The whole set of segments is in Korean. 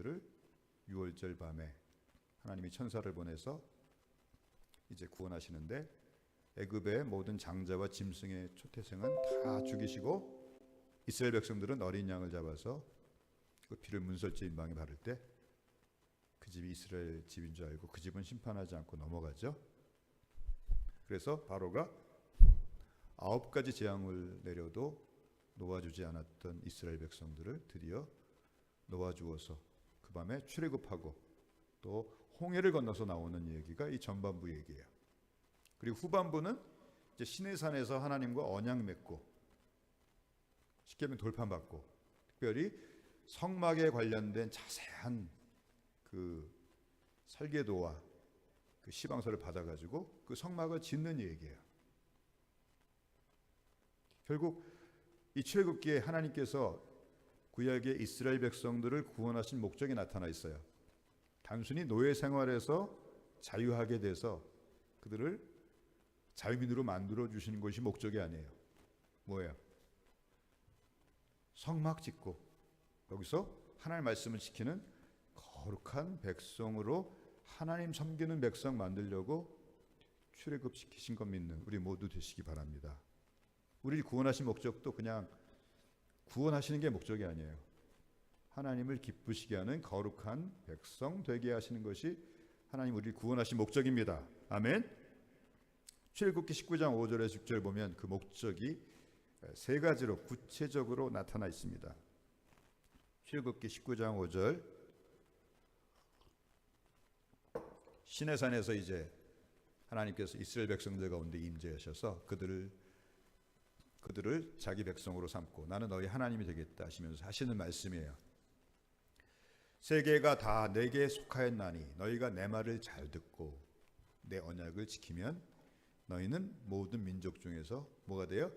백성들을 유월절 밤에 하나님이 천사를 보내서 이제 구원하시는데, 애굽의 모든 장자와 짐승의 초태생은 다 죽이시고 이스라엘 백성들은 어린 양을 잡아서 그 피를 문설주 임방에 바를 때 그 집이 이스라엘 집인 줄 알고 그 집은 심판하지 않고 넘어가죠. 그래서 바로가 9가지 재앙을 내려도 놓아주지 않았던 이스라엘 백성들을 드디어 놓아주어서 그 밤에 출애굽하고 또 홍해를 건너서 나오는 얘기가 이 전반부 얘기예요. 그리고 후반부는 이제 시내산에서 하나님과 언약 맺고 십계명 돌판받고, 특별히 성막에 관련된 자세한 그 설계도와 그 시방서를 받아가지고 그 성막을 짓는 얘기예요. 결국 이 출애굽기에 하나님께서 구약의 이스라엘 백성들을 구원하신 목적이 나타나 있어요. 단순히 노예 생활에서 자유하게 돼서 그들을 자유민으로 만들어 주시는 것이 목적이 아니에요. 뭐예요? 성막 짓고 여기서 하나님의 말씀을 지키는 거룩한 백성으로 하나님 섬기는 백성 만들려고 출애굽시키신 것 믿는 우리 모두 되시기 바랍니다. 우리를 구원하신 목적도 그냥 구원하시는 게 목적이 아니에요. 하나님을 기쁘시게 하는 거룩한 백성 되게 하시는 것이 하나님 우리를 구원하신 목적입니다. 아멘. 출애굽기 19장 5절에서 6절 보면 그 목적이 세 가지로 구체적으로 나타나 있습니다. 출애굽기 19장 5절, 시내산에서 이제 하나님께서 이스라엘 백성들 가운데 임재하셔서 그들을 자기 백성으로 삼고 나는 너희 하나님이 되겠다 하시면서 하시는 말씀이에요. 세계가 다 내게 속하였나니 너희가 내 말을 잘 듣고 내 언약을 지키면 너희는 모든 민족 중에서 뭐가 돼요?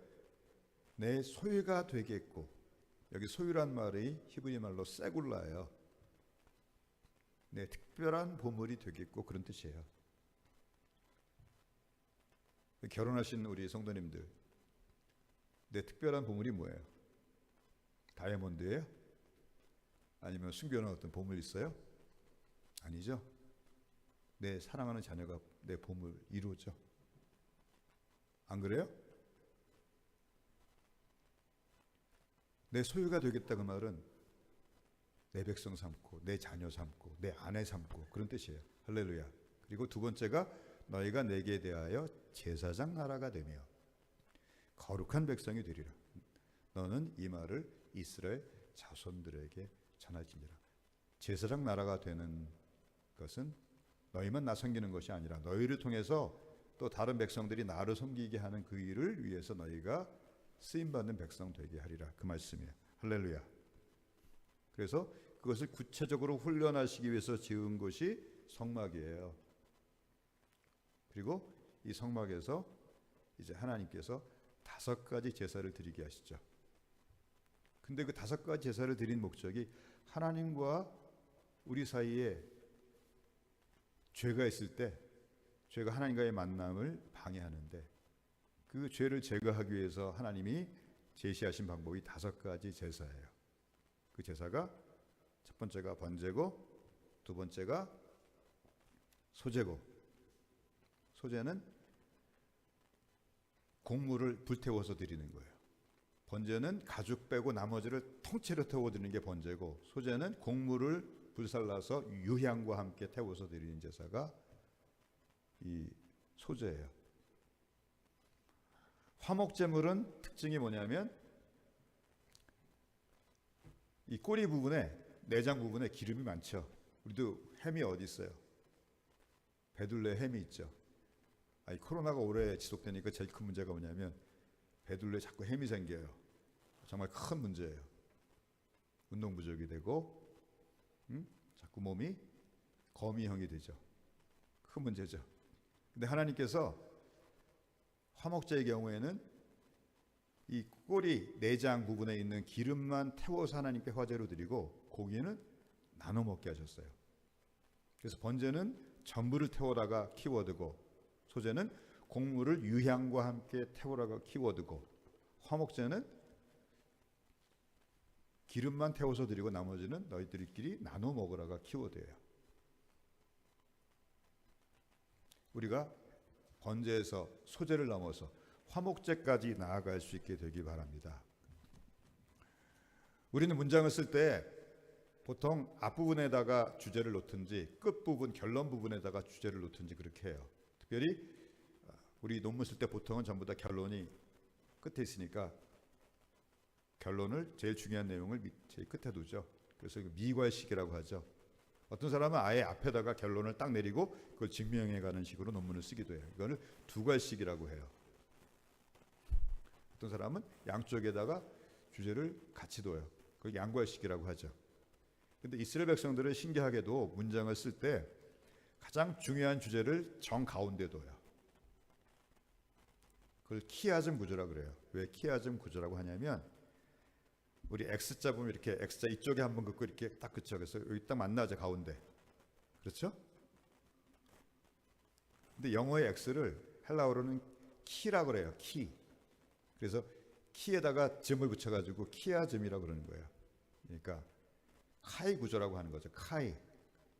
내 소유가 되겠고, 여기 소유란 말이 히브리 말로 세굴라예요. 내 특별한 보물이 되겠고 그런 뜻이에요. 결혼하신 우리 성도님들, 내 특별한 보물이 뭐예요? 다이아몬드예요? 아니면 숨겨놓은 어떤 보물 있어요? 아니죠. 내 사랑하는 자녀가 내 보물 1호죠. 안 그래요? 내 소유가 되겠다 그 말은 내 백성 삼고 내 자녀 삼고 내 아내 삼고 그런 뜻이에요. 할렐루야. 그리고 두 번째가 너희가 내게 대하여 제사장 나라가 되며 거룩한 백성이 되리라. 너는 이 말을 이스라엘 자손들에게 전하지니라. 제사장 나라가 되는 것은 너희만 나 섬기는 것이 아니라 너희를 통해서 또 다른 백성들이 나를 섬기게 하는 그 일을 위해서 너희가 쓰임받는 백성 되게 하리라. 그 말씀이에요. 할렐루야. 그래서 그것을 구체적으로 훈련하시기 위해서 지은 것이 성막이에요. 그리고 이 성막에서 이제 하나님께서 5가지 제사를 드리게 하시죠. 근데 그 5가지 제사를 드린 목적이 하나님과 우리 사이에 죄가 있을 때 죄가 하나님과의 만남을 방해하는데 그 죄를 제거하기 위해서 하나님이 제시하신 방법이 5가지 제사예요. 그 제사가 첫 번째가 번제고, 두 번째가 소제고, 소제는 곡물을 불태워서 드리는 거예요. 번제는 가죽 빼고 나머지를 통째로 태워 드리는 게 번제고, 소제는 곡물을 불살라서 유향과 함께 태워서 드리는 제사가 이 소제예요. 화목제물은 특징이 뭐냐면 이 꼬리 부분에, 내장 부분에 기름이 많죠. 우리도 햄이 어디 있어요? 배둘레 햄이 있죠. 코로나가 오래 지속되니까 제일 큰 문제가 뭐냐면 배둘레에 자꾸 햄이 생겨요. 정말 큰 문제예요. 운동 부족이 되고 자꾸 몸이 거미형이 되죠. 큰 문제죠. 근데 하나님께서 화목제의 경우에는 이 꼬리 내장 부분에 있는 기름만 태워서 하나님께 화제로 드리고 고기는 나눠 먹게 하셨어요. 그래서 번제는 전부를 태워라가 키워드고, 소제는 곡물을 유향과 함께 태우라가 키워드고, 화목제는 기름만 태워서 드리고 나머지는 너희들끼리 나눠 먹으라가 키워드예요. 우리가 번제에서 소제를 넘어서 화목제까지 나아갈 수 있게 되기 바랍니다. 우리는 문장을 쓸 때 보통 앞부분에다가 주제를 놓든지 끝부분 결론 부분에다가 주제를 놓든지 그렇게 해요. 특별히 우리 논문 쓸 때 보통은 전부 다 결론이 끝에 있으니까 결론을 제일 중요한 내용을 제일 끝에 두죠. 그래서 미괄식이라고 하죠. 어떤 사람은 아예 앞에다가 결론을 딱 내리고 그걸 증명해가는 식으로 논문을 쓰기도 해요. 이거를 두괄식이라고 해요. 어떤 사람은 양쪽에다가 주제를 같이 둬요. 그걸 양괄식이라고 하죠. 근데 이스라엘 백성들은 신기하게도 문장을 쓸 때 가장 중요한 주제를 정가운데 둬요. 그걸 키아즘 구조라고 그래요. 왜 키아즘 구조라고 하냐면 우리 X자 보면 이렇게 X자 이쪽에 한번 긋고 이렇게 딱 그쳐. 그래서 여기 딱 만나죠, 가운데. 그렇죠? 근데 영어의 X를 헬라어로는 키라고 그래요. 키. 그래서 키에다가 즘을 붙여가지고 키아즘이라고 그러는 거예요. 그러니까 카이 구조라고 하는 거죠.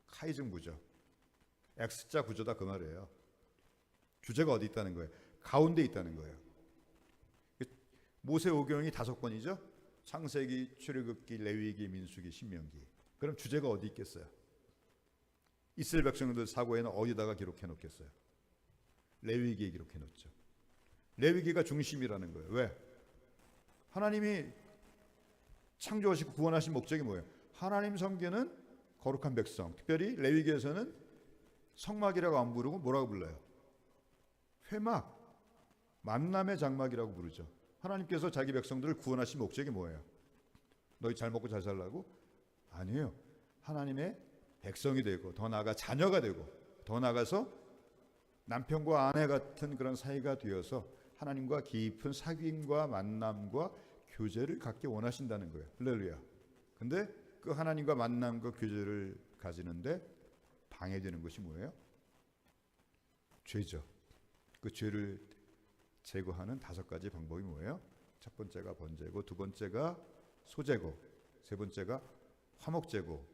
카이즘 구조. X자 구조다 그 말이에요. 주제가 어디 있다는 거예요? 가운데 있다는 거예요. 모세오경이 5권이죠. 창세기, 출애굽기, 레위기, 민수기, 신명기. 그럼 주제가 어디 있겠어요? 이스라엘 백성들 사고에는 어디다가 기록해 놓겠어요? 레위기에 기록해 놓죠. 레위기가 중심이라는 거예요. 왜? 하나님이 창조하시고 구원하신 목적이 뭐예요? 하나님 섬기는 거룩한 백성. 특별히 레위기에서는 성막이라고 안 부르고 뭐라고 불러요? 회막, 만남의 장막이라고 부르죠. 하나님께서 자기 백성들을 구원하신 목적이 뭐예요? 너희 잘 먹고 잘 살라고? 아니에요. 하나님의 백성이 되고 더 나아가 자녀가 되고 더 나아가서 남편과 아내 같은 그런 사이가 되어서 하나님과 깊은 사귐과 만남과 교제를 갖기 원하신다는 거예요. 할렐루야. 근데 그 하나님과 만남과 교제를 가지는데 방해되는 것이 뭐예요? 죄죠. 그 죄를 제거하는 5가지 방법이 뭐예요? 첫 번째가 번제고, 두 번째가 소제고, 세 번째가 화목제고,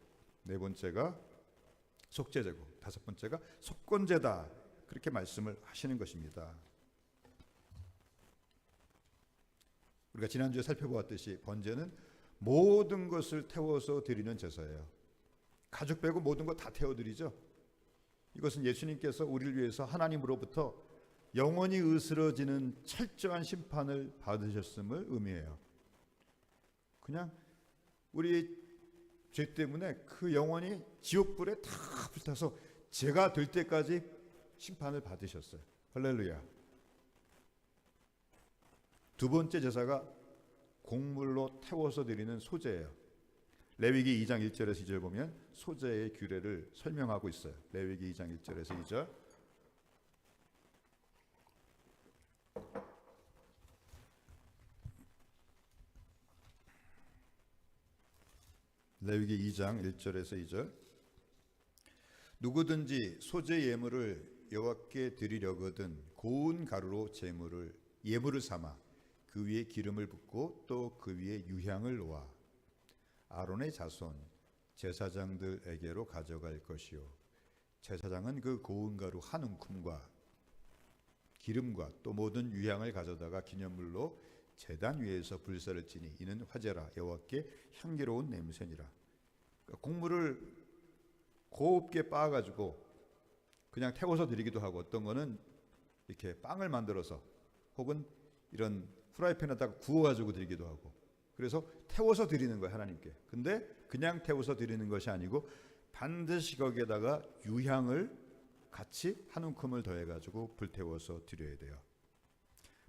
네 번째가 속죄제고, 5번째가 속건제다. 그렇게 말씀을 하시는 것입니다. 우리가 지난주에 살펴보았듯이 번제는 모든 것을 태워서 드리는 제사예요. 가죽 빼고 모든 것 다 태워드리죠. 이것은 예수님께서 우리를 위해서 하나님으로부터 영원히 으스러지는 철저한 심판을 받으셨음을 의미해요. 그냥 우리 죄 때문에 그 영혼이 지옥불에 다 불타서 죄가 될 때까지 심판을 받으셨어요. 할렐루야. 두 번째 제사가 곡물로 태워서 드리는 소제예요. 레위기 2장 1절에서 2절 보면 소제의 규례를 설명하고 있어요. 레위기 2장 1절에서 2절. 레위기 2장 1절에서 2절. 누구든지 소제 예물을 여호와께 드리려거든 고운 가루로 예물을 삼아 그 위에 기름을 붓고 또 그 위에 유향을 놓아 아론의 자손 제사장들에게로 가져갈 것이요 제사장은 그 고운 가루 한 움큼과 기름과 또 모든 유향을 가져다가 기념물로 제단 위에서 불사를 지니 이는 화제라 여호와께 향기로운 냄새니라. 그러니까 곡물을 곱게 빻아가지고 그냥 태워서 드리기도 하고 어떤 거는 이렇게 빵을 만들어서 혹은 이런 프라이팬에다가 구워가지고 드리기도 하고 그래서 태워서 드리는 거예요 하나님께. 근데 그냥 태워서 드리는 것이 아니고 반드시 거기에다가 유향을 같이 한 움큼을 더해가지고 불태워서 드려야 돼요.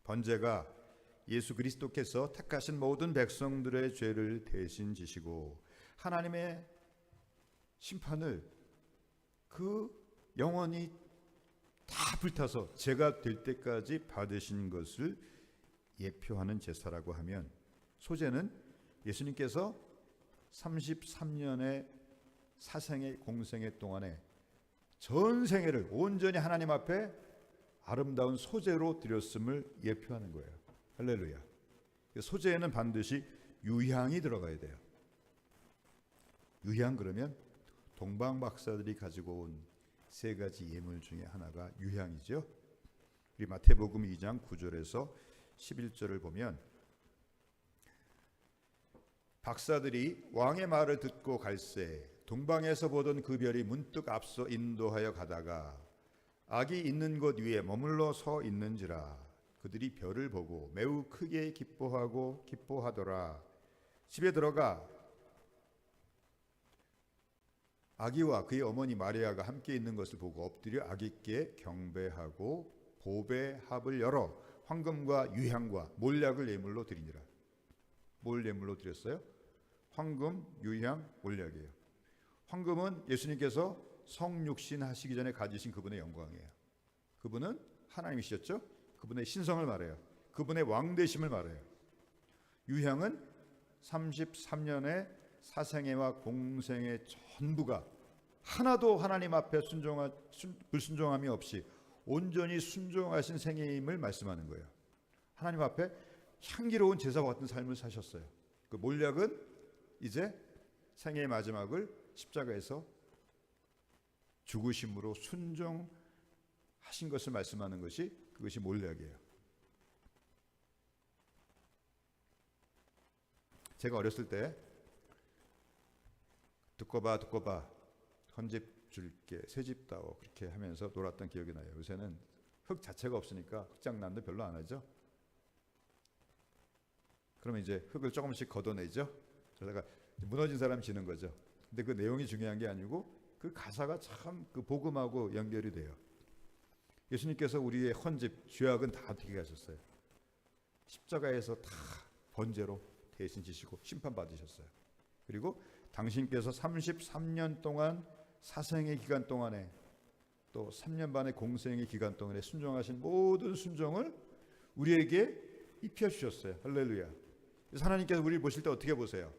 번제가 예수 그리스도께서 택하신 모든 백성들의 죄를 대신 지시고 하나님의 심판을 그 영원히 다 불타서 죄가 될 때까지 받으신 것을 예표하는 제사라고 하면 소제는 예수님께서 33년의 사생의 공생애 동안에 전 생애를 온전히 하나님 앞에 아름다운 소제로 드렸음을 예표하는 거예요. 할렐루야. 소제에는 반드시 유향이 들어가야 돼요. 유향 그러면 동방 박사들이 가지고 온 세 가지 예물 중에 하나가 유향이죠. 우리 마태복음 2장 9절에서 11절을 보면 박사들이 왕의 말을 듣고 갈새 동방에서 보던 그 별이 문득 앞서 인도하여 가다가 악이 있는 곳 위에 머물러 서 있는지라 그들이 별을 보고 매우 크게 기뻐하고 기뻐하더라. 집에 들어가 아기와 그의 어머니 마리아가 함께 있는 것을 보고 엎드려 아기께 경배하고 보배 합을 열어 황금과 유향과 몰약을 예물로 드리니라. 뭘 예물로 드렸어요? 황금, 유향, 몰약이에요. 황금은 예수님께서 성육신 하시기 전에 가지신 그분의 영광이에요. 그분은 하나님이셨죠? 그분의 신성을 말해요. 그분의 왕되심을 말해요. 유향은 33년의 사생애와 공생의 전부가 하나도 하나님 앞에 불순종함이 없이 온전히 순종하신 생애임을 말씀하는 거예요. 하나님 앞에 향기로운 제사와 같은 삶을 사셨어요. 그 몰약은 이제 생애의 마지막을 십자가에서 죽으심으로 순종하신 것을 말씀하는 것이 그것이 몰약이에요. 제가 어렸을 때 두고 봐 헌집 줄게 새집 다오 그렇게 하면서 놀았던 기억이 나요. 요새는 흙 자체가 없으니까 흙장난도 별로 안 하죠. 그러면 이제 흙을 조금씩 걷어내죠. 그러다가 무너진 사람 지는 거죠. 근데 그 내용이 중요한 게 아니고 그 가사가 참 그 복음하고 연결이 돼요. 예수님께서 우리의 헌집 죄악은 다 어떻게 하셨어요? 십자가에서 다 번제로 대신 지시고 심판받으셨어요. 그리고 당신께서 33년 동안 사생의 기간 동안에 또 3년 반의 공생의 기간 동안에 순종하신 모든 순종을 우리에게 입혀주셨어요. 할렐루야. 그래서 하나님께서 우리를 보실 때 어떻게 보세요?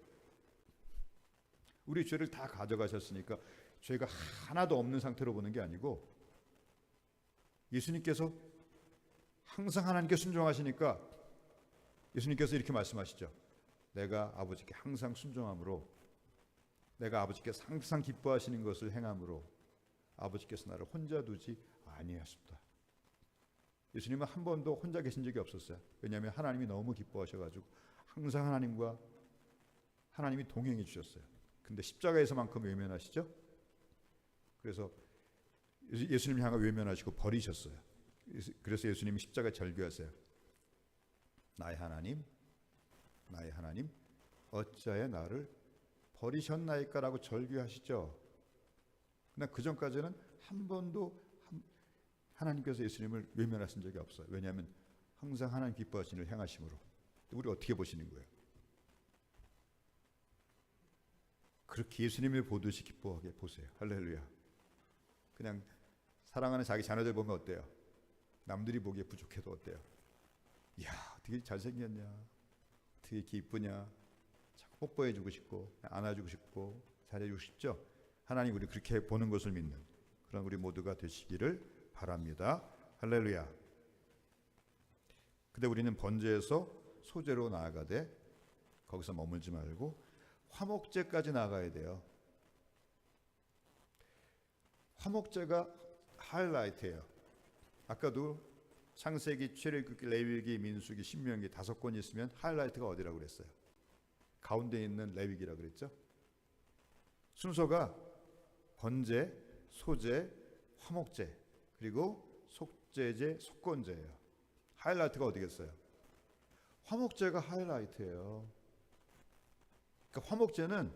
우리 죄를 다 가져가셨으니까 죄가 하나도 없는 상태로 보는 게 아니고 예수님께서 항상 하나님께 순종하시니까 예수님께서 이렇게 말씀하시죠. 내가 아버지께 항상 순종함으로 내가 아버지께서 항상 기뻐하시는 것을 행함으로 아버지께서 나를 혼자 두지 아니하십니다. 예수님은 한 번도 혼자 계신 적이 없었어요. 왜냐하면 하나님이 너무 기뻐하셔가지고 항상 하나님이 동행해 주셨어요. 근데 십자가에서만큼 외면하시죠. 그래서 예수님 향하 외면하시고 버리셨어요. 그래서 예수님이 십자가에 절규하세요. 나의 하나님 어찌하여 나를 버리셨나이까라고 절규하시죠. 그러나 그 전까지는 한 번도 하나님께서 예수님을 외면하신 적이 없어요. 왜냐하면 항상 하나님 기뻐하시는 일을 행하심으로. 우리 어떻게 보시는 거예요? 그렇게 예수님을 보듯이 기뻐하게 보세요. 할렐루야. 그냥 사랑하는 자기 자녀들 보면 어때요? 남들이 보기에 부족해도 어때요? 이야 어떻게 잘생겼냐, 어떻게 이렇게 이쁘냐, 자꾸 뽀뽀해주고 싶고 안아주고 싶고 잘해주고 싶죠. 하나님 우리 그렇게 보는 것을 믿는 그런 우리 모두가 되시기를 바랍니다. 할렐루야. 근데 우리는 번제에서 소제로 나아가되 거기서 머물지 말고 화목제까지 나아가야 돼요. 화목제가 하이라이트예요. 아까도 창세기, 출애굽기, 레위기, 민수기, 신명기 5권이 있으면 하이라이트가 어디라고 그랬어요? 가운데 있는 레위기라고 그랬죠. 순서가 번제, 소제, 화목제, 그리고 속죄제, 속건제예요. 하이라이트가 어디겠어요? 화목제가 하이라이트예요. 그러니까 화목제는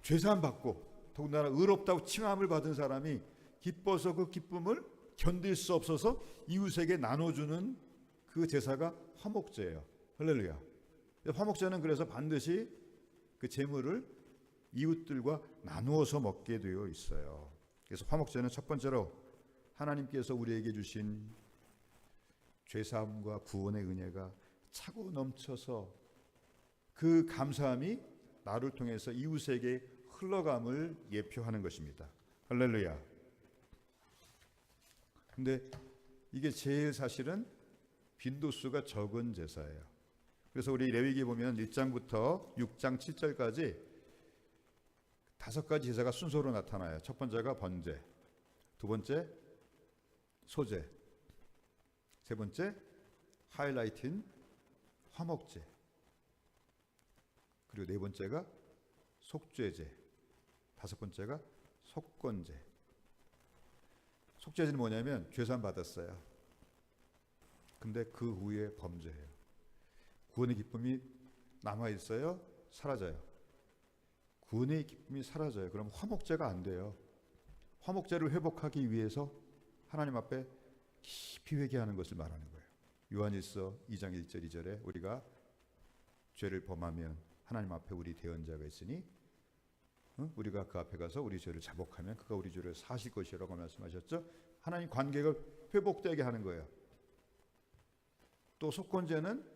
죄사함 받고 더군다나 의롭다고 칭함을 받은 사람이 기뻐서 그 기쁨을 견딜 수 없어서 이웃에게 나눠주는 그 제사가 화목제예요. 할렐루야. 화목제는 그래서 반드시 그 제물을 이웃들과 나누어서 먹게 되어 있어요. 그래서 화목제는 첫 번째로 하나님께서 우리에게 주신 죄사함과 구원의 은혜가 차고 넘쳐서 그 감사함이 나를 통해서 이웃에게 흘러감을 예표하는 것입니다. 할렐루야. 근데 이게 제일 사실은 빈도수가 적은 제사예요. 그래서 우리 레위기 보면 1장부터 6장 7절까지 5가지 제사가 순서로 나타나요. 첫 번째가 번제, 두 번째 소제, 세 번째 하이라이트인 화목제, 그리고 네 번째가 속죄제, 다섯 번째가 속건제. 속죄제는 뭐냐면 죄산 받았어요. 근데 그 후에 범죄해요. 구원의 기쁨이 남아 있어요? 사라져요? 구원의 기쁨이 사라져요. 그럼 화목제가 안 돼요. 화목제를 회복하기 위해서 하나님 앞에 깊이 회개하는 것을 말하는 거예요. 요한일서 2장 1절 2절에 우리가 죄를 범하면 하나님 앞에 우리 대언자가 있으니 우리가 그 앞에 가서 우리 죄를 자복하면 그가 우리 죄를 사실 것이라고 말씀하셨죠. 하나님 관계가 회복되게 하는 거예요. 또 속건제는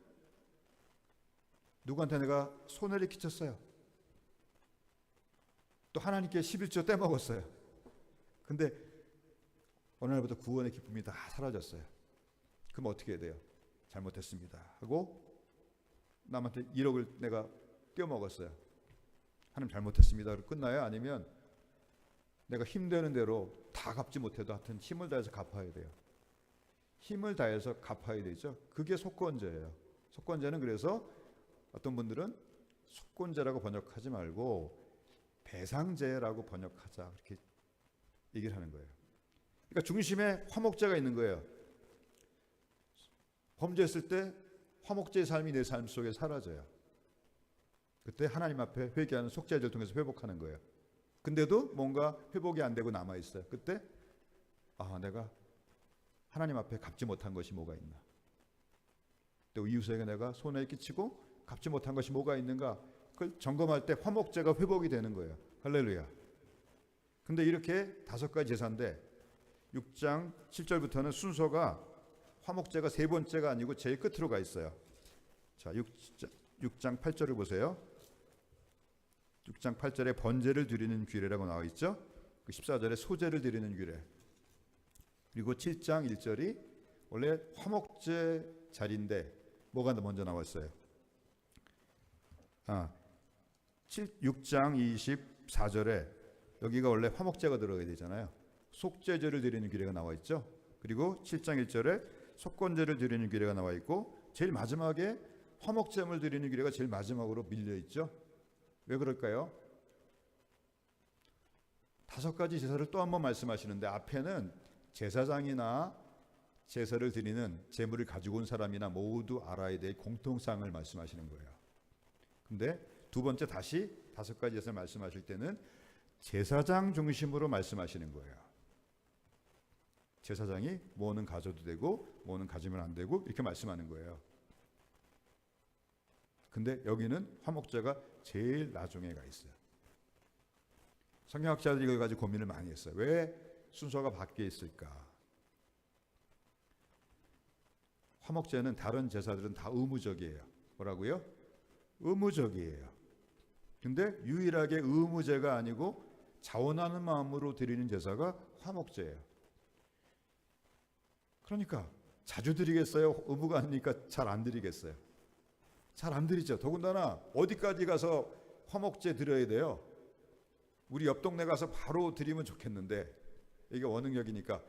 누구한테 내가 손해를 끼쳤어요. 또 하나님께 11조 떼먹었어요. 근데 어느 날부터 구원의 기쁨이 다 사라졌어요. 그럼 어떻게 해야 돼요? 잘못했습니다 하고 남한테 1억을 내가 떼어먹었어요. 하나님 잘못했습니다. 그리고 끝나요? 아니면 내가 힘되는 대로 다 갚지 못해도 하여튼 힘을 다해서 갚아야 돼요. 힘을 다해서 갚아야 되죠. 그게 속건제예요. 속건제는 그래서 어떤 분들은 속건제라고 번역하지 말고 배상제라고 번역하자 이렇게 얘기를 하는 거예요. 그러니까 중심에 화목제가 있는 거예요. 범죄했을 때 화목제의 삶이 내 삶 속에 사라져요. 그때 하나님 앞에 회개하는 속죄제를 통해서 회복하는 거예요. 근데도 뭔가 회복이 안 되고 남아 있어요. 그때 내가 하나님 앞에 갚지 못한 것이 뭐가 있나? 또 이웃에게 내가 손해를 끼치고 갚지 못한 것이 뭐가 있는가? 그걸 점검할 때 화목제가 회복이 되는 거예요. 할렐루야. 근데 이렇게 5가지 제사인데 6장 7절부터는 순서가 화목제가 세 번째가 아니고 제일 끝으로 가 있어요. 자, 6장 8절을 보세요. 6장 8절에 번제를 드리는 규례라고 나와 있죠. 14절에 소제를 드리는 규례. 그리고 7장 1절이 원래 화목제 자리인데 뭐가 먼저 나왔어요? 6장 24절에 여기가 원래 화목제가 들어가야 되잖아요. 속죄제를 드리는 규례가 나와 있죠. 그리고 7장 1절에 속건제를 드리는 규례가 나와 있고 제일 마지막에 화목제물 드리는 규례가 제일 마지막으로 밀려 있죠. 왜 그럴까요? 5가지 제사를 또 한 번 말씀하시는데 앞에는 제사장이나 제사를 드리는 제물을 가지고 온 사람이나 모두 알아야 될 공통사항을 말씀하시는 거예요. 근데 두 번째 다시 5가지 제사를 말씀하실 때는 제사장 중심으로 말씀하시는 거예요. 제사장이 뭐는 가져도 되고 뭐는 가지면 안 되고 이렇게 말씀하는 거예요. 근데 여기는 화목제가 제일 나중에 가 있어요. 성경학자들이 이걸 가지고 고민을 많이 했어요. 왜 순서가 바뀌어 있을까? 화목제는 다른 제사들은 다 의무적이에요. 뭐라고요? 의무적이에요. 근데 유일하게 의무제가 아니고 자원하는 마음으로 드리는 제사가 화목제예요. 그러니까 자주 드리겠어요? 의무가 아니니까 잘 안 드리겠어요? 잘 안 드리죠. 더군다나 어디까지 가서 화목제 드려야 돼요? 우리 옆 동네 가서 바로 드리면 좋겠는데 이게 원흥역이니까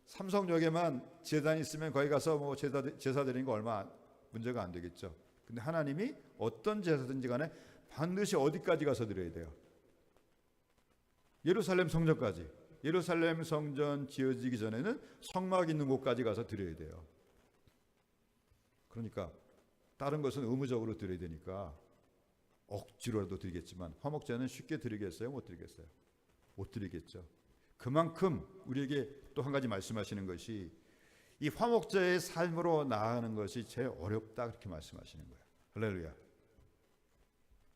삼성역에만 제단이 있으면 거기 가서 뭐 제사 드리는 거 얼마 문제가 안 되겠죠. 근데 하나님이 어떤 제사든지 간에 반드시 어디까지 가서 드려야 돼요? 예루살렘 성전까지. 예루살렘 성전 지어지기 전에는 성막 있는 곳까지 가서 드려야 돼요. 그러니까 다른 것은 의무적으로 드려야 되니까 억지로라도 드리겠지만 화목제는 쉽게 드리겠어요? 못 드리겠어요? 못 드리겠죠. 그만큼 우리에게 또 한 가지 말씀하시는 것이 이 화목제의 삶으로 나아가는 것이 제일 어렵다 그렇게 말씀하시는 거예요. 할렐루야.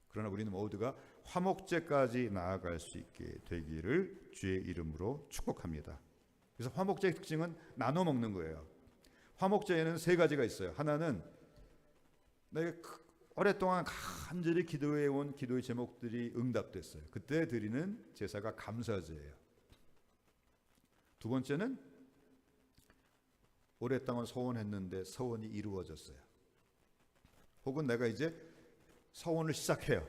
그러나 우리는 모두가 화목제까지 나아갈 수 있게 되기를 주의 이름으로 축복합니다. 그래서 화목제의 특징은 나눠 먹는 거예요. 화목제에는 3가지가 있어요. 하나는 내가 오랫동안 간절히 기도해온 기도의 제목들이 응답됐어요. 그때 드리는 제사가 감사제예요. 두 번째는 오랫동안 소원했는데 소원이 이루어졌어요. 혹은 내가 이제 서원을 시작해요.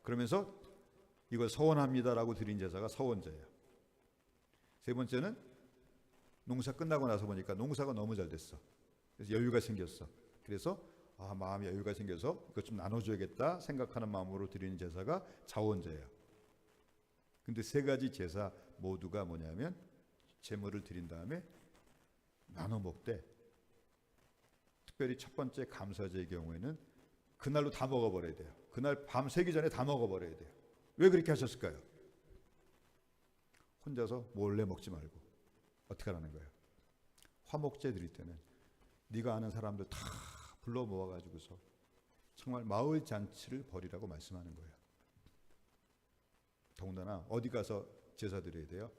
그러면서 이걸 서원합니다라고 드린 제사가 서원제예요. 세 번째는 농사 끝나고 나서 보니까 농사가 너무 잘 됐어. 그래서 여유가 생겼어. 그래서 마음에 여유가 생겨서 이거 좀 나눠줘야겠다 생각하는 마음으로 드리는 제사가 자원제예요. 근데 세 가지 제사 모두가 뭐냐면 제물을 드린 다음에 나눠 먹되, 특별히 첫 번째 감사제의 경우에는 그날로 다 먹어버려야 돼요. 그날 밤 새기 전에 다 먹어버려야 돼요. 왜 그렇게 하셨을까요? 혼자서 몰래 먹지 말고 어떻게 하라는 거예요? 화목제 드릴 때는 네가 아는 사람들 다 불러 모아가지고서 정말 마을 잔치를 벌이라고 말씀하는 거예요. 더군다나 어디 가서 제사 드려야 돼요?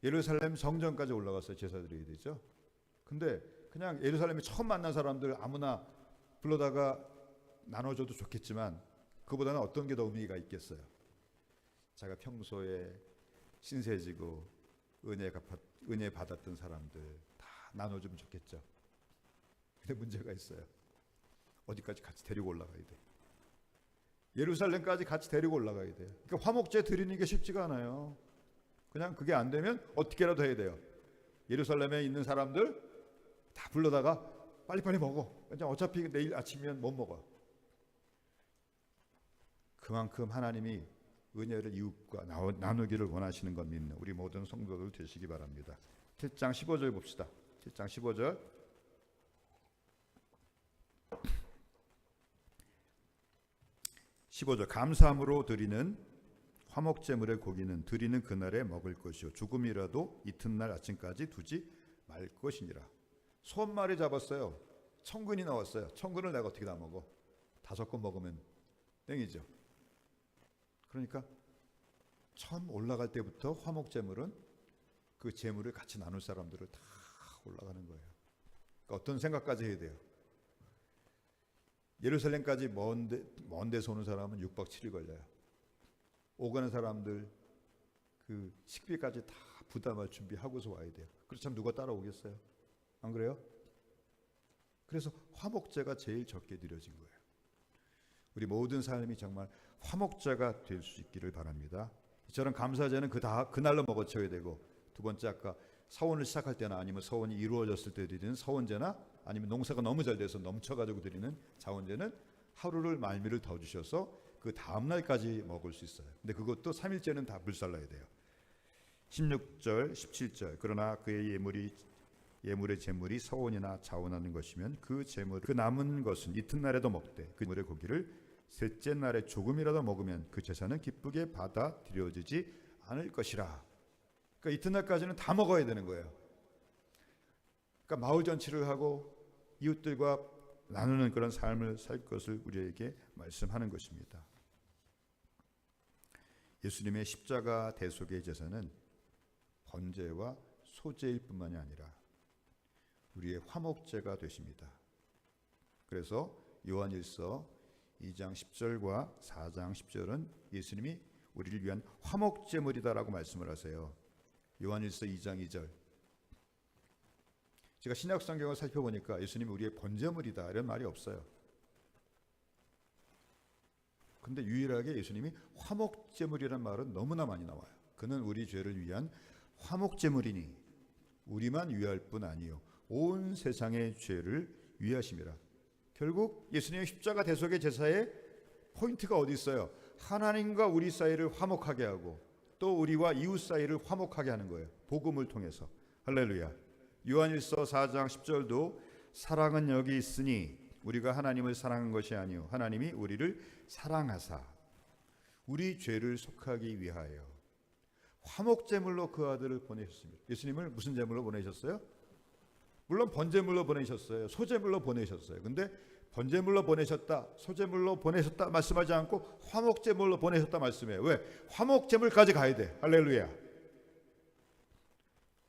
예루살렘 성전까지 올라가서 제사 드려야 되죠. 근데 그냥 예루살렘에 처음 만난 사람들 아무나 불러다가 나눠줘도 좋겠지만 그보다는 어떤 게 더 의미가 있겠어요? 자기가 평소에 신세지고 은혜 받았던 사람들 다 나눠주면 좋겠죠. 근데 문제가 있어요. 어디까지 같이 데리고 올라가야 돼. 예루살렘까지 같이 데리고 올라가야 돼요. 그러니까 화목제 드리는 게 쉽지가 않아요. 그냥 그게 안 되면 어떻게라도 해야 돼요. 예루살렘에 있는 사람들 다 불러다가 빨리빨리 먹어. 어차피 내일 아침이면 못 먹어. 그만큼 하나님이 은혜를 이웃과 나누기를 원하시는 것 믿는 우리 모든 성도들 되시기 바랍니다. 7장 15절 봅시다. 7장 15절. 감사함으로 드리는 화목제물의 고기는 드리는 그날에 먹을 것이요 죽음이라도 이튿날 아침까지 두지 말 것이니라. 소 한 마리 잡았어요. 천근이 나왔어요. 천근을 내가 어떻게 다 먹어? 5건 먹으면 땡이죠. 그러니까 처음 올라갈 때부터 화목제물은 그 제물을 같이 나눌 사람들을 다 올라가는 거예요. 그러니까 어떤 생각까지 해야 돼요? 예루살렘까지 먼 데서 오는 사람은 6박 7일 걸려요. 오가는 사람들 그 식비까지 다 부담할 준비하고서 와야 돼요. 그렇다면 누가 따라오겠어요? 안 그래요? 그래서 화목제가 제일 적게 드려진 거예요. 우리 모든 삶이 정말 화목제가 될 수 있기를 바랍니다. 이처럼 감사제는 그날로 먹어쳐야 되고, 두 번째 아까 서원을 시작할 때나 아니면 서원이 이루어졌을 때 드리는 서원제나 아니면 농사가 너무 잘 돼서 넘쳐가지고 드리는 자원제는 하루를 말미를 더 주셔서 그 다음날까지 먹을 수 있어요. 근데 그것도 3일째는 다 불살라야 돼요. 16절 17절 그러나 그의 예물의 제물이 서원이나 자원하는 것이면 그 남은 것은 이튿날에도 먹되 그 제물의 고기를 셋째 날에 조금이라도 먹으면 그 제사는 기쁘게 받아들여지지 않을 것이라. 그러니까 이튿날까지는 다 먹어야 되는 거예요. 그러니까 마을 잔치를 하고 이웃들과 나누는 그런 삶을 살 것을 우리에게 말씀하는 것입니다. 예수님의 십자가 대속의 제사는 번제와 소제일 뿐만이 아니라 우리의 화목제가 되십니다. 그래서 요한일서 2장 10절과 4장 10절은 예수님이 우리를 위한 화목제물이다라고 말씀을 하세요. 요한일서 2장 2절. 제가 신약 성경을 살펴보니까 예수님이 우리의 번제물이다 이런 말이 없어요. 근데 유일하게 예수님이 화목제물이라는 말은 너무나 많이 나와요. 그는 우리 죄를 위한 화목제물이니 우리만 위할 뿐 아니요 온 세상의 죄를 위하심이라. 결국 예수님의 십자가 대속의 제사의 포인트가 어디 있어요? 하나님과 우리 사이를 화목하게 하고 또 우리와 이웃 사이를 화목하게 하는 거예요. 복음을 통해서. 할렐루야. 요한일서 4장 10절도 사랑은 여기 있으니 우리가 하나님을 사랑한 것이 아니요 하나님이 우리를 사랑하사 우리 죄를 속하기 위하여 화목제물로 그 아들을 보내셨습니다. 예수님을 무슨 제물로 보내셨어요? 물론 번제물로 보내셨어요. 소제물로 보내셨어요. 근데 번제물로 보내셨다, 소제물로 보내셨다 말씀하지 않고 화목제물로 보내셨다 말씀해요. 왜? 화목제물까지 가야 돼. 할렐루야.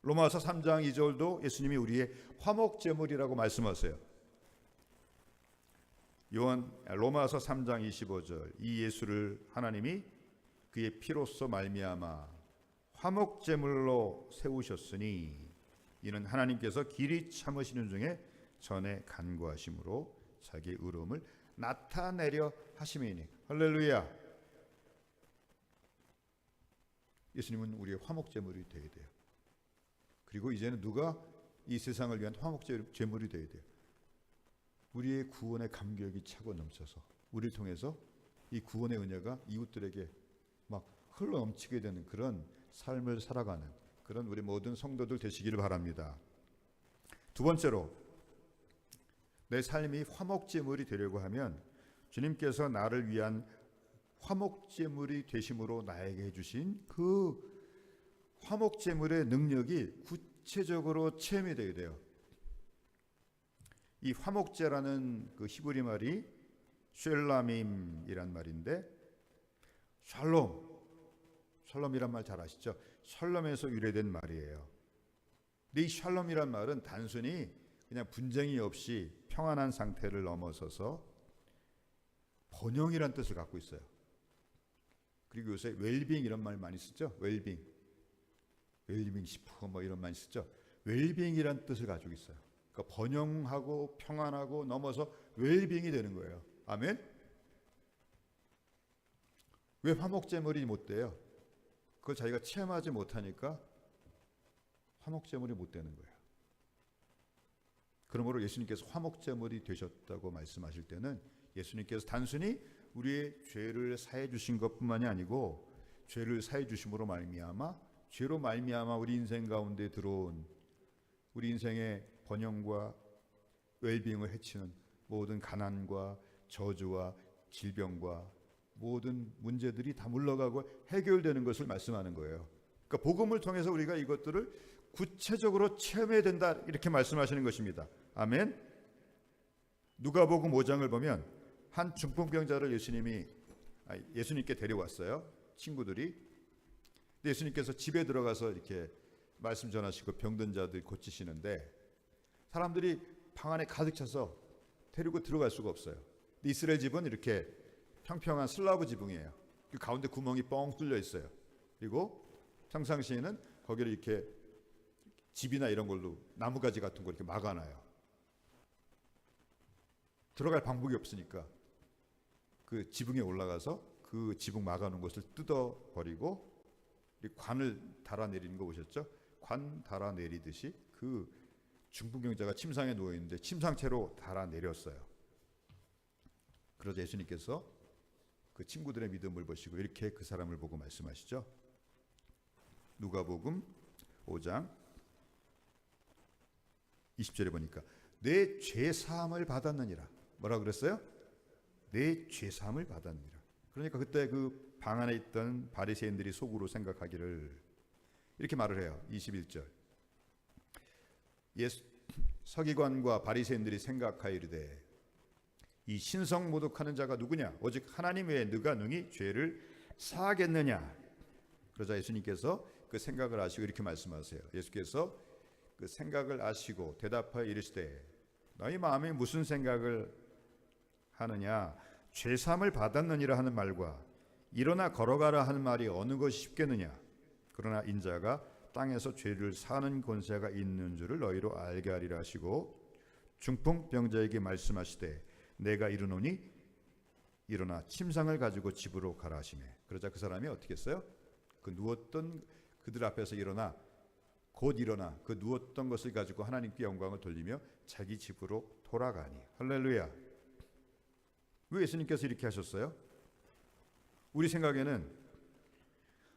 로마서 3장 2절도 예수님이 우리의 화목제물이라고 말씀하세요. 로마서 3장 25절 이 예수를 하나님이 그의 피로써 말미암아 화목제물로 세우셨으니 이는 하나님께서 길이 참으시는 중에 전에 간구하심으로 자기의 의로움을 나타내려 하심이니. 할렐루야. 예수님은 우리의 화목제물이 되어야 돼요. 그리고 이제는 누가 이 세상을 위한 화목제물이 되어야 돼요. 우리의 구원의 감격이 차고 넘쳐서 우리를 통해서 이 구원의 은혜가 이웃들에게 막 흘러넘치게 되는 그런 삶을 살아가는 그런 우리 모든 성도들 되시기를 바랍니다. 두 번째로, 내 삶이 화목제물이 되려고 하면 주님께서 나를 위한 화목제물이 되심으로 나에게 해주신 그 화목제물의 능력이 구체적으로 체험이 되어야 돼요. 이 화목제라는 그 히브리 말이 쉘라밈이란 말인데, 샬롬이란 말 잘 아시죠? 샬롬에서 유래된 말이에요. 근데 이 샬롬이란 말은 단순히 그냥 분쟁이 없이 평안한 상태를 넘어서서 번영이란 뜻을 갖고 있어요. 그리고 요새 웰빙 이런 말 많이 쓰죠? 웰빙 식품 뭐 이런 말 쓰죠? 웰빙이란 뜻을 가지고 있어요. 그러니까 번영하고 평안하고 넘어서 웰빙이 되는 거예요. 아멘? 왜 화목제물이 못 돼요? 그걸 자기가 체험하지 못하니까 화목제물이 못 되는 거예요. 그러므로 예수님께서 화목제물이 되셨다고 말씀하실 때는 예수님께서 단순히 우리의 죄를 사해 주신 것뿐만이 아니고 죄를 사해 주심으로 말미암아 죄로 말미암아 우리 인생 가운데 들어온 우리 인생의 번영과 웰빙을 해치는 모든 가난과 저주와 질병과 모든 문제들이 다 물러가고 해결되는 것을 말씀하는 거예요. 그러니까 복음을 통해서 우리가 이것들을 구체적으로 체험해야 된다, 이렇게 말씀하시는 것입니다. 아멘. 누가복음 5장을 보면 한 중풍병자를 예수님께 데려왔어요. 친구들이. 근데 예수님께서 집에 들어가서 이렇게 말씀 전하시고 병든 자들 고치시는데 사람들이 방 안에 가득 차서 데리고 들어갈 수가 없어요. 근데 이스라엘 집은 이렇게 평평한 슬라브 지붕이에요. 그 가운데 구멍이 뻥 뚫려 있어요. 그리고 평상시에는 거기를 이렇게 집이나 이런 걸로 나무가지 같은 거 이렇게 막아놔요. 들어갈 방법이 없으니까 그 지붕에 올라가서 그 지붕 막아놓은 것을 뜯어버리고 관을 달아내리는 거 보셨죠? 관 달아내리듯이 그 중풍병자가 침상에 누워있는데 침상채로 달아내렸어요. 그러자 예수님께서 그 친구들의 믿음을 보시고 이렇게 그 사람을 보고 말씀하시죠. 누가복음 5장 20절에 보니까 내 죄사함을 받았느니라. 뭐라 그랬어요? 내 죄사함을 받았느니라. 그러니까 그때 그 방 안에 있던 바리새인들이 속으로 생각하기를 이렇게 말을 해요. 21절. 서기관과 바리새인들이 생각하이르되 이 신성 모독하는 자가 누구냐? 오직 하나님 외에 누가 능히 죄를 사하겠느냐? 그러자 예수님께서 그 생각을 아시고 이렇게 말씀하세요. 예수께서 그 생각을 아시고 대답하여 이르시되 너희 마음에 무슨 생각을 하느냐? 죄사함을 받았느니라 하는 말과 일어나 걸어가라 하는 말이 어느 것이 쉽겠느냐? 그러나 인자가 땅에서 죄를 사는 권세가 있는 줄을 너희로 알게 하리라 하시고 중풍병자에게 말씀하시되 내가 이르노니 일어나 침상을 가지고 집으로 가라 하시매. 그러자 그 사람이 어떻게 했어요? 그 누웠던 그들 앞에서 곧 일어나 그 누웠던 것을 가지고 하나님께 영광을 돌리며 자기 집으로 돌아가니. 할렐루야. 왜 예수님께서 이렇게 하셨어요? 우리 생각에는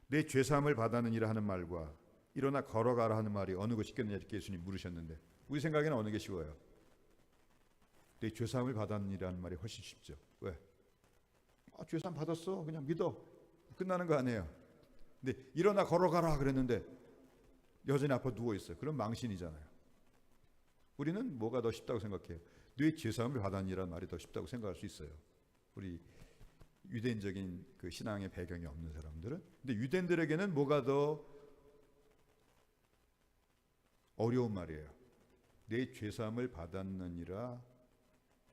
내 죄사함을 받았느니라 하는 말과 일어나 걸어가라 하는 말이 어느 것이 쉽겠느냐 이렇게 예수님 물으셨는데 우리 생각에는 어느 게 쉬워요? 내 죄사함을 받았느니라는 말이 훨씬 쉽죠. 왜? 죄사함 받았어. 그냥 믿어. 끝나는 거 아니에요. 근데 일어나 걸어가라 그랬는데 여전히 아파 누워 있어요. 그럼 망신이잖아요. 우리는 뭐가 더 쉽다고 생각해요? 내 죄사함을 받았느니라는 말이 더 쉽다고 생각할 수 있어요. 우리 유대인적인 그 신앙의 배경이 없는 사람들은. 근데 유대인들에게는 뭐가 더 어려운 말이에요. 내 죄사함을 받았느니라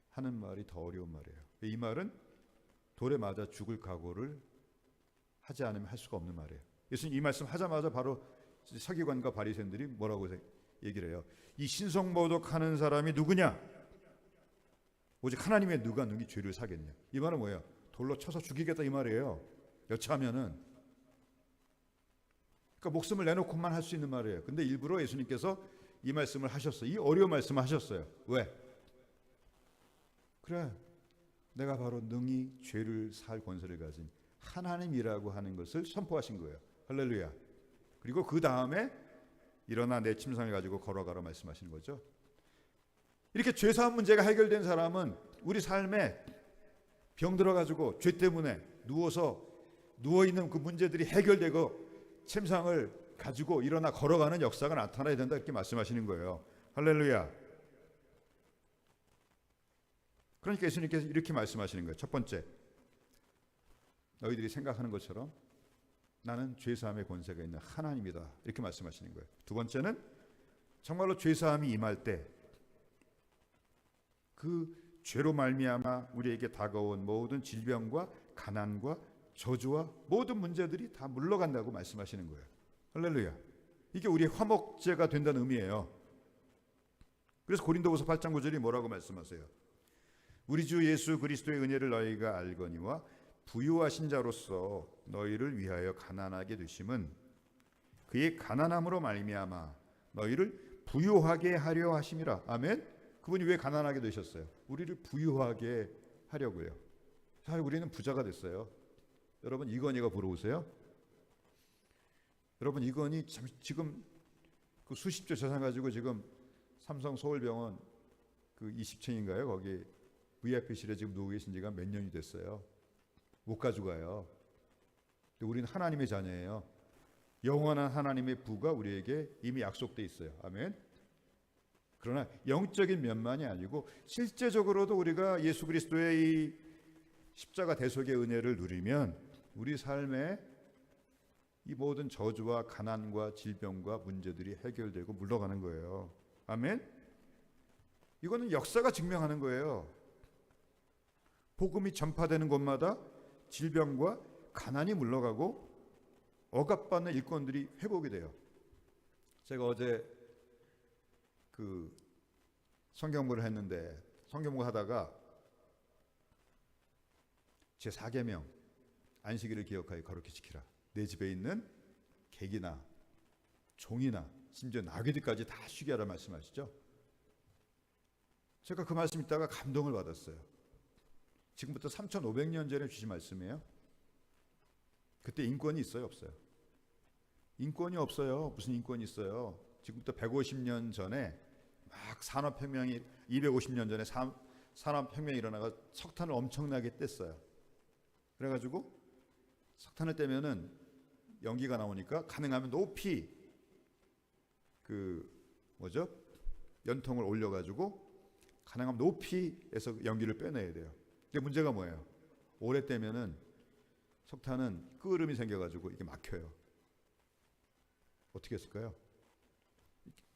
하는 말이 더 어려운 말이에요. 이 말은 돌에 맞아 죽을 각오를 하지 않으면 할 수가 없는 말이에요. 예수님 이 말씀 하자마자 바로 서기관과 바리새인들이 뭐라고 얘기를 해요? 이 신성모독하는 사람이 누구냐? 오직 하나님의 누가 능히 죄를 사겠냐? 이 말은 뭐예요? 돌로 쳐서 죽이겠다 이 말이에요. 여차하면은. 그러니까 목숨을 내놓고만 할 수 있는 말이에요. 근데 일부러 예수님께서 이 말씀을 하셨어요. 이 어려운 말씀을 하셨어요. 왜? 그래, 내가 바로 능히 죄를 살 권세를 가진 하나님이라고 하는 것을 선포하신 거예요. 할렐루야. 그리고 그 다음에 일어나 내 침상을 가지고 걸어가라 말씀하시는 거죠. 이렇게 죄사함 문제가 해결된 사람은 우리 삶에 병 들어가지고 죄 때문에 누워있는 그 문제들이 해결되고 침상을 가지고 일어나 걸어가는 역사가 나타나야 된다, 이렇게 말씀하시는 거예요. 할렐루야. 그러니까 예수님께서 이렇게 말씀하시는 거예요. 첫 번째, 너희들이 생각하는 것처럼 나는 죄사함의 권세가 있는 하나님이다, 이렇게 말씀하시는 거예요. 두 번째는 정말로 죄사함이 임할 때 그 죄로 말미암아 우리에게 다가온 모든 질병과 가난과 저주와 모든 문제들이 다 물러간다고 말씀하시는 거예요. 할렐루야. 이게 우리의 화목제가 된다는 의미예요. 그래서 고린도후서 8장 9절이 뭐라고 말씀하세요? 우리 주 예수 그리스도의 은혜를 너희가 알거니와 부유하신 자로서 너희를 위하여 가난하게 되심은 그의 가난함으로 말미암아 너희를 부유하게 하려 하심이라. 아멘. 그분이 왜 가난하게 되셨어요? 우리를 부유하게 하려고요. 사실 우리는 부자가 됐어요. 여러분, 이건희가 부러우세요? 여러분, 이건희 지금 그 수십조 재산 가지고 지금 삼성 서울병원 그 20층인가요? 거기 VIP실에 지금 누워 계신 지가 몇 년이 됐어요. 못 가져가요. 근데 우리는 하나님의 자녀예요. 영원한 하나님의 부가 우리에게 이미 약속돼 있어요. 아멘. 그러나 영적인 면만이 아니고 실제적으로도 우리가 예수 그리스도의 이 십자가 대속의 은혜를 누리면 우리 삶에 이 모든 저주와 가난과 질병과 문제들이 해결되고 물러가는 거예요. 아멘. 이거는 역사가 증명하는 거예요. 복음이 전파되는 곳마다 질병과 가난이 물러가고 억압받는 일꾼들이 회복이 돼요. 제가 어제 그 성경부를 했는데 성경부 하다가 제 4계명 안식일을 기억하여 거룩히 지키라. 내 집에 있는 객이나 종이나 심지어 나귀들까지 다 쉬게 하라 말씀하시죠. 제가 그 말씀 읽다가 감동을 받았어요. 지금부터 3,500년 전에 주신 말씀이에요. 그때 인권이 있어요, 없어요? 인권이 없어요. 무슨 인권이 있어요? 지금부터 150년 전에 막 산업혁명이 250년 전에 산업혁명이 일어나가 석탄을 엄청나게 뗐어요. 그래가지고 석탄을 떼면은 연기가 나오니까 가능하면 높이 연통을 올려가지고 가능하면 높이에서 연기를 빼내야 돼요. 근데 문제가 뭐예요? 오래 떼면은 석탄은 끄름이 생겨가지고 이게 막혀요. 어떻게 했을까요?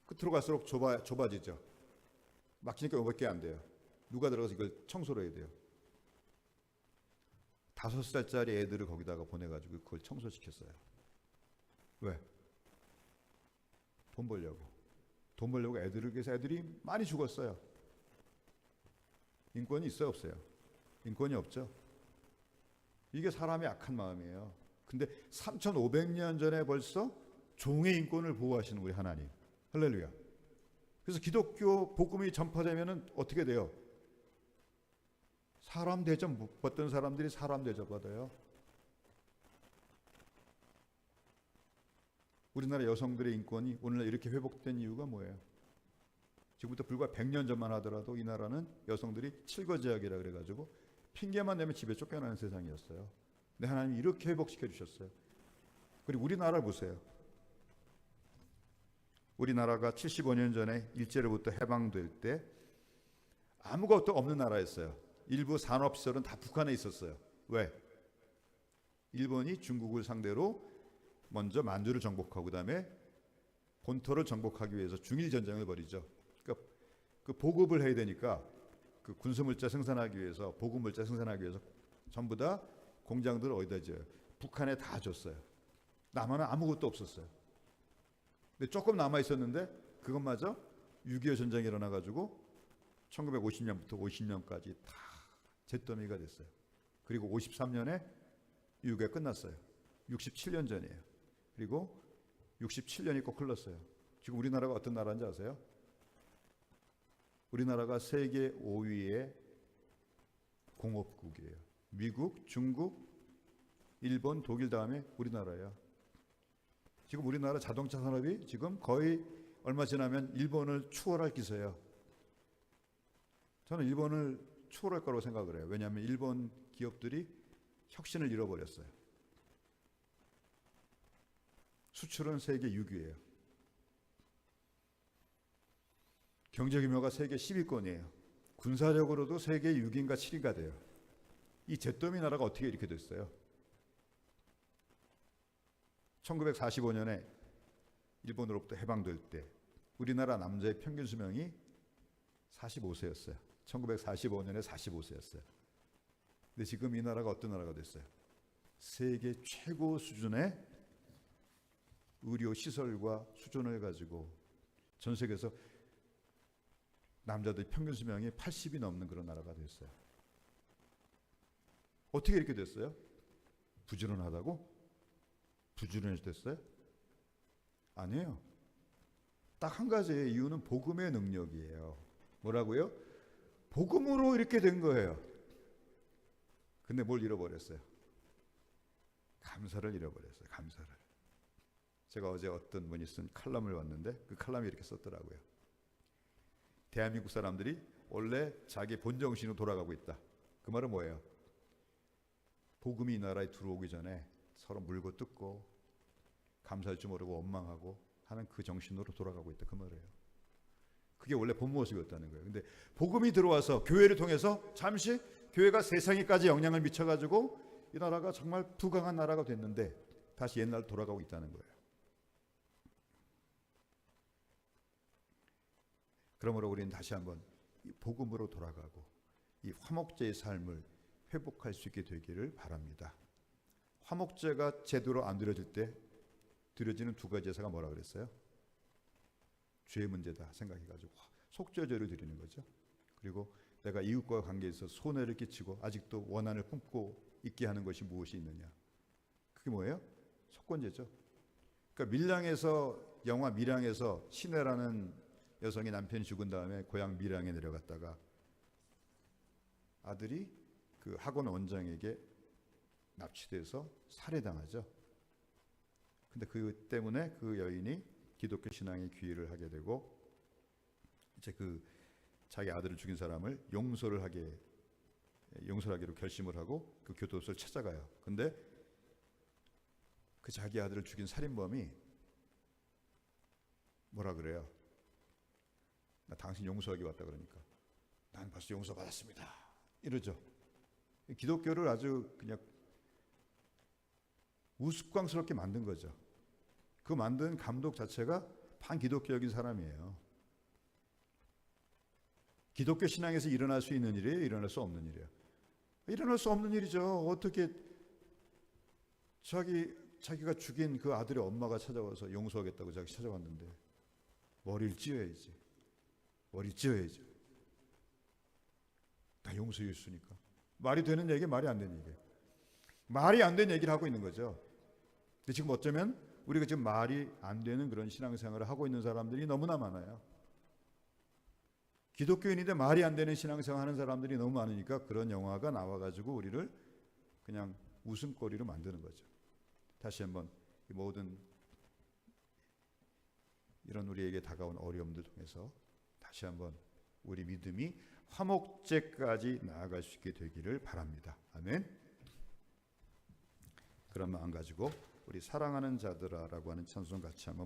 끝으로 갈수록 좁아지죠. 막히니까 이거밖에 안 돼요. 누가 들어가서 이걸 청소를 해야 돼요. 5살짜리 애들을 거기다가 보내가지고 그걸 청소시켰어요. 왜? 돈 벌려고. 돈 벌려고 그래서 애들이 많이 죽었어요. 인권이 있어요, 없어요? 인권이 없죠. 이게 사람의 악한 마음이에요. 근데 3,500년 전에 벌써 종의 인권을 보호하시는 우리 하나님. 할렐루야. 그래서 기독교 복음이 전파되면은 어떻게 돼요? 사람 대접 못 받던 사람들이 사람 대접 받아요. 우리나라 여성들의 인권이 오늘날 이렇게 회복된 이유가 뭐예요? 지금부터 불과 100년 전만 하더라도 이 나라는 여성들이 칠거지약이라 그래가지고 핑계만 내면 집에 쫓겨나는 세상이었어요. 근데 하나님이 이렇게 회복시켜 주셨어요. 그리고 우리나라를 보세요. 우리나라가 75년 전에 일제로부터 해방될 때 아무것도 없는 나라였어요. 일부 산업시설은 다 북한에 있었어요. 왜? 일본이 중국을 상대로 먼저 만주를 정복하고 그다음에 본토를 정복하기 위해서 중일전쟁을 벌이죠. 그러니까 그 보급을 해야 되니까 그 군수물자 생산하기 위해서 보급물자 생산하기 위해서 전부 다 공장들을 어디다 지어요? 북한에 다 줬어요. 남한은 아무것도 없었어요. 근데 조금 남아 있었는데 그것마저 6.25 전쟁이 일어나가지고 1950년부터 50년까지 다 잿더미가 됐어요. 그리고 53년에 유교가 끝났어요. 67년 전이에요. 그리고 67년이 꼭 흘렀어요. 지금 우리나라가 어떤 나라인지 아세요? 우리나라가 세계 5위의 공업국이에요. 미국, 중국, 일본, 독일 다음에 우리나라예요. 지금 우리나라 자동차 산업이 지금 거의 얼마 지나면 일본을 추월할 기세예요. 저는 일본을 추월할 거라고 생각을 해요. 왜냐하면 일본 기업들이 혁신을 잃어버렸어요. 수출은 세계 6위예요. 경제 규모가 세계 10위권이에요. 군사력으로도 세계 6위인가 7위가 돼요. 이 잿더미 나라가 어떻게 이렇게 됐어요? 1945년에 일본으로부터 해방될 때 우리나라 남자의 평균 수명이 45세였어요. 1945년에 45세였어요. 근데 지금 이 나라가 어떤 나라가 됐어요? 세계 최고 수준의 의료 시설과 수준을 가지고 전 세계에서 남자들 평균 수명이 80이 넘는 그런 나라가 됐어요. 어떻게 이렇게 됐어요? 부지런하다고? 부지런해졌어요? 아니에요. 딱 한 가지의 이유는 복음의 능력이에요. 뭐라고요? 복음으로 이렇게 된 거예요. 근데 뭘 잃어버렸어요? 감사를 잃어버렸어요. 감사를. 제가 어제 어떤 분이 쓴 칼럼을 봤는데 그 칼럼이 이렇게 썼더라고요. 대한민국 사람들이 원래 자기 본정신으로 돌아가고 있다. 그 말은 뭐예요? 복음이 이 나라에 들어오기 전에 서로 물고 뜯고 감사할 줄 모르고 원망하고 하는 그 정신으로 돌아가고 있다. 그 말이에요. 그게 원래 본 모습이었다는 거예요. 근데 복음이 들어와서 교회를 통해서 잠시 교회가 세상에까지 영향을 미쳐가지고 이 나라가 정말 부강한 나라가 됐는데 다시 옛날 돌아가고 있다는 거예요. 그러므로 우리는 다시 한번 이 복음으로 돌아가고 이 화목제의 삶을 회복할 수 있게 되기를 바랍니다. 화목제가 제대로 안 드려질 때 드려지는 두 가지 제사가 뭐라 그랬어요? 죄의 문제다 생각해가지고 속죄제를 드리는 거죠. 그리고 내가 이웃과 관계에서 손해를 끼치고 아직도 원한을 품고 있게 하는 것이 무엇이 있느냐? 그게 뭐예요? 속건제죠. 그러니까 밀양에서 영화 밀양에서 신혜라는 여성이 남편이 죽은 다음에 고향 밀양에 내려갔다가 아들이 그 학원 원장에게 납치돼서 살해당하죠. 근데 그 때문에 그 여인이 기독교 신앙의 귀의를 하게 되고 이제 그 자기 아들을 죽인 사람을 용서를 하기로 결심을 하고 그 교도소를 찾아가요. 근데 그 자기 아들을 죽인 살인범이 뭐라 그래요? 나 당신 용서하기 왔다 그러니까 난 벌써 용서받았습니다. 이러죠. 기독교를 아주 그냥 우스꽝스럽게 만든 거죠. 그 만든 감독 자체가 반기독교적인 사람이에요. 기독교 신앙에서 일어날 수 있는 일이에요? 일어날 수 없는 일이에요? 일어날 수 없는 일이죠. 어떻게 자기가 죽인 그 아들의 엄마가 찾아와서 용서하겠다고 자기 찾아왔는데 머리를 찧어야지. 머리를 찧어야죠. 다 용서해 줬으니까. 말이 되는 얘기, 말이 안 되는 얘기. 말이 안 되는 얘기를 하고 있는 거죠. 근데 지금 어쩌면 우리가 지금 말이 안 되는 그런 신앙생활을 하고 있는 사람들이 너무나 많아요. 기독교인인데 말이 안 되는 신앙생활 하는 사람들이 너무 많으니까 그런 영화가 나와가지고 우리를 그냥 웃음거리로 만드는 거죠. 다시 한번 이 모든 이런 우리에게 다가온 어려움들 통해서 다시 한번 우리 믿음이 화목제까지 나아갈 수 있게 되기를 바랍니다. 아멘. 그런 마음 가지고 우리 사랑하는 자들아라고 하는 찬송 같이 한번